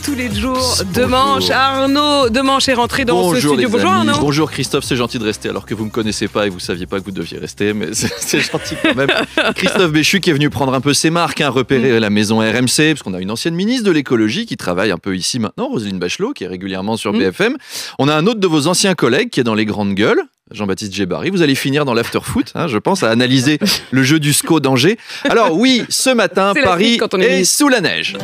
tous les jours de Manche. Arnaud de Manche est rentré dans ce studio. Bonjour Arnaud. Bonjour Christophe, c'est gentil de rester alors que vous ne me connaissez pas et vous ne saviez pas que vous deviez rester, mais c'est gentil quand même. Christophe Béchu qui est venu prendre un peu ses marques, repérer la maison RMC, parce qu'on a une ancienne ministre de l'écologie qui travaille un peu ici maintenant, Roselyne Bachelot, qui est régulièrement sur BFM. On a un autre de vos anciens collègues qui est dans les grandes gueules, Jean-Baptiste Djebari. Vous allez finir dans l'after-foot, je pense, à analyser le jeu du SCO d'Angers. Alors oui, ce matin, Paris est sous la neige.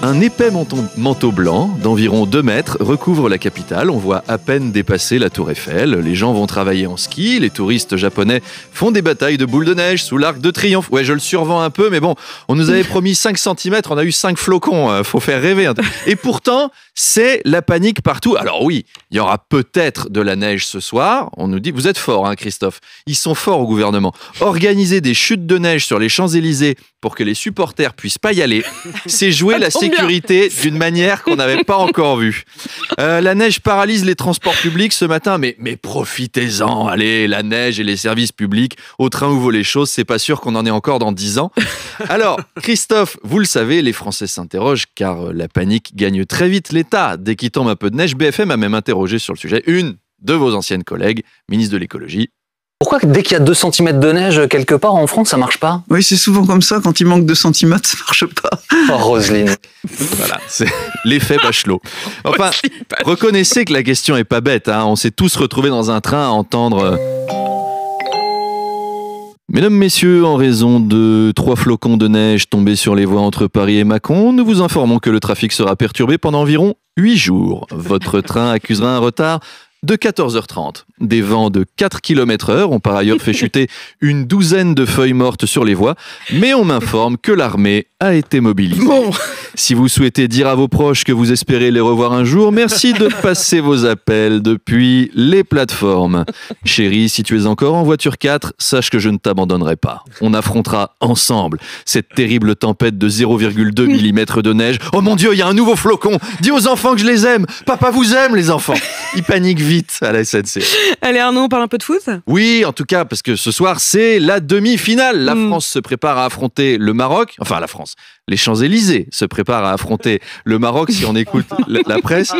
Un épais manteau blanc d'environ 2 mètres recouvre la capitale. On voit à peine dépasser la tour Eiffel. Les gens vont travailler en ski. Les touristes japonais font des batailles de boules de neige sous l'Arc de Triomphe. Ouais, je le survends un peu, mais bon, on nous avait promis 5 cm. On a eu 5 flocons. Faut faire rêver. Et pourtant, c'est la panique partout. Alors oui, il y aura peut-être de la neige ce soir. On nous dit, vous êtes fort, Christophe. Ils sont forts au gouvernement. Organiser des chutes de neige sur les Champs-Élysées pour que les supporters puissent pas y aller, c'est jouer la sécurité d'une manière qu'on n'avait pas encore vue. La neige paralyse les transports publics ce matin, mais profitez-en. Allez, la neige et les services publics, au train où vont les choses, c'est pas sûr qu'on en ait encore dans 10 ans. Alors, Christophe, vous le savez, les Français s'interrogent car la panique gagne très vite l'État. Dès qu'il tombe un peu de neige, BFM a même interrogé sur le sujet une de vos anciennes collègues, ministre de l'écologie. Pourquoi dès qu'il y a 2 cm de neige quelque part en France, ça marche pas? Oui, c'est souvent comme ça, quand il manque 2 cm, ça marche pas. Oh, Roselyne. Voilà, c'est l'effet Bachelot. Enfin, reconnaissez que la question est pas bête, On s'est tous retrouvés dans un train à entendre... Mesdames, messieurs, en raison de 3 flocons de neige tombés sur les voies entre Paris et Mâcon, nous vous informons que le trafic sera perturbé pendant environ 8 jours. Votre train accusera un retard de 14h30. Des vents de 4 km/h ont par ailleurs fait chuter une douzaine de feuilles mortes sur les voies, mais on m'informe que l'armée a été mobilisée. Bon. Si vous souhaitez dire à vos proches que vous espérez les revoir un jour, merci de passer vos appels depuis les plateformes. Chérie, si tu es encore en voiture 4, sache que je ne t'abandonnerai pas. On affrontera ensemble cette terrible tempête de 0,2 mm de neige. Oh mon Dieu, il y a un nouveau flocon. Dis aux enfants que je les aime. Papa vous aime, les enfants. Ils paniquent vite à la SNCF. Allez Arnaud, on parle un peu de foot ? Oui, en tout cas, parce que ce soir, c'est la demi-finale. La France se prépare à affronter le Maroc. Enfin, la France. Les Champs-Élysées se préparent à affronter le Maroc, si on écoute la presse.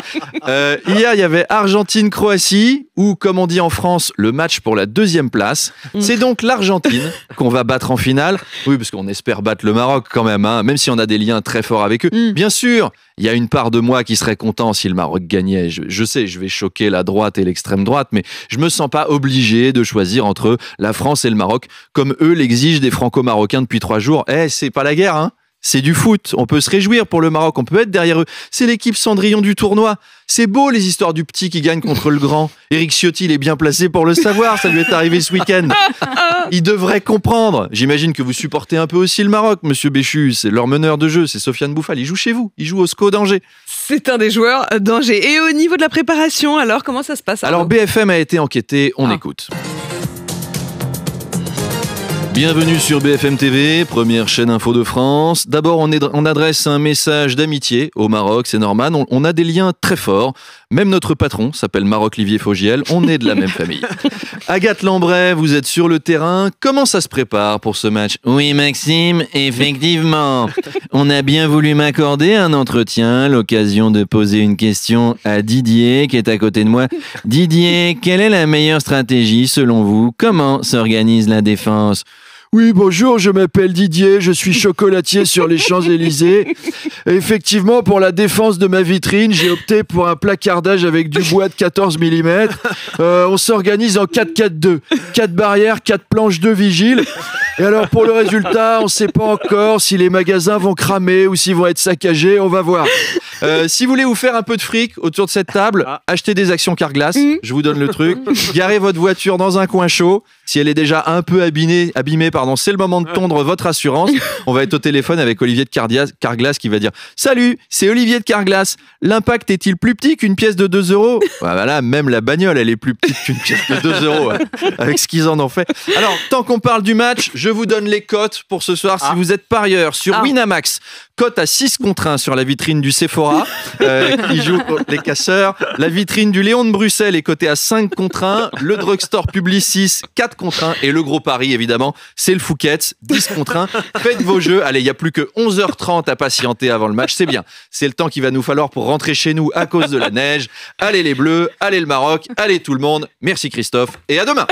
Hier, il y avait Argentine-Croatie, ou comme on dit en France, le match pour la 2e place. C'est donc l'Argentine qu'on va battre en finale. Oui, parce qu'on espère battre le Maroc quand même, même si on a des liens très forts avec eux. Bien sûr, il y a une part de moi qui serait content si le Maroc gagnait. Je sais, je vais choquer la droite et l'extrême droite, mais je me sens pas obligé de choisir entre la France et le Maroc, comme eux l'exigent des Franco-Marocains depuis 3 jours. C'est pas la guerre, C'est du foot, on peut se réjouir pour le Maroc, on peut être derrière eux. C'est l'équipe Cendrillon du tournoi. C'est beau les histoires du petit qui gagne contre le grand. Éric Ciotti, il est bien placé pour le savoir, ça lui est arrivé ce week-end. Il devrait comprendre. J'imagine que vous supportez un peu aussi le Maroc, monsieur Béchu, c'est leur meneur de jeu, c'est Sofiane Bouffal, il joue chez vous, il joue au SCO d'Angers. C'est un des joueurs d'Angers. Et au niveau de la préparation, alors comment ça se passe ? Alors BFM a été enquêté, on écoute. Bienvenue sur BFM TV, première chaîne info de France. D'abord, on adresse un message d'amitié au Maroc, c'est normal. On a des liens très forts. Même notre patron s'appelle Maroc-Livier Fogiel. On est de la même famille. Agathe Lambray, vous êtes sur le terrain. Comment ça se prépare pour ce match ? Oui, Maxime, effectivement. On a bien voulu m'accorder un entretien, l'occasion de poser une question à Didier, qui est à côté de moi. Didier, quelle est la meilleure stratégie selon vous ? Comment s'organise la défense ? Oui, bonjour, je m'appelle Didier, je suis chocolatier sur les Champs-Élysées. Et effectivement, pour la défense de ma vitrine, j'ai opté pour un placardage avec du bois de 14 mm. On s'organise en 4-4-2. 4 barrières, 4 planches, 2 vigiles. Et alors, pour le résultat, on ne sait pas encore si les magasins vont cramer ou s'ils vont être saccagés, on va voir. Si vous voulez vous faire un peu de fric autour de cette table, achetez des actions Carglass, je vous donne le truc. Garez votre voiture dans un coin chaud. Si elle est déjà un peu abîmée, c'est le moment de tondre votre assurance. On va être au téléphone avec Olivier de Carglass qui va dire « Salut, c'est Olivier de Carglass. L'impact est-il plus petit qu'une pièce de 2 €? » Voilà, même la bagnole, elle est plus petite qu'une pièce de 2 € avec ce qu'ils en ont fait. Alors, tant qu'on parle du match, je vous donne les cotes pour ce soir. Si vous êtes parieur sur Winamax, Cote à 6 contre 1 sur la vitrine du Sephora, qui joue contre les casseurs. La vitrine du Léon de Bruxelles est cotée à 5 contre 1. Le drugstore Publicis, 4 contre 1. Et le gros pari, évidemment, c'est le Fouquet's, 10 contre 1. Faites vos jeux. Allez, il n'y a plus que 11h30 à patienter avant le match. C'est bien. C'est le temps qu'il va nous falloir pour rentrer chez nous à cause de la neige. Allez les Bleus, allez le Maroc, allez tout le monde. Merci Christophe et à demain.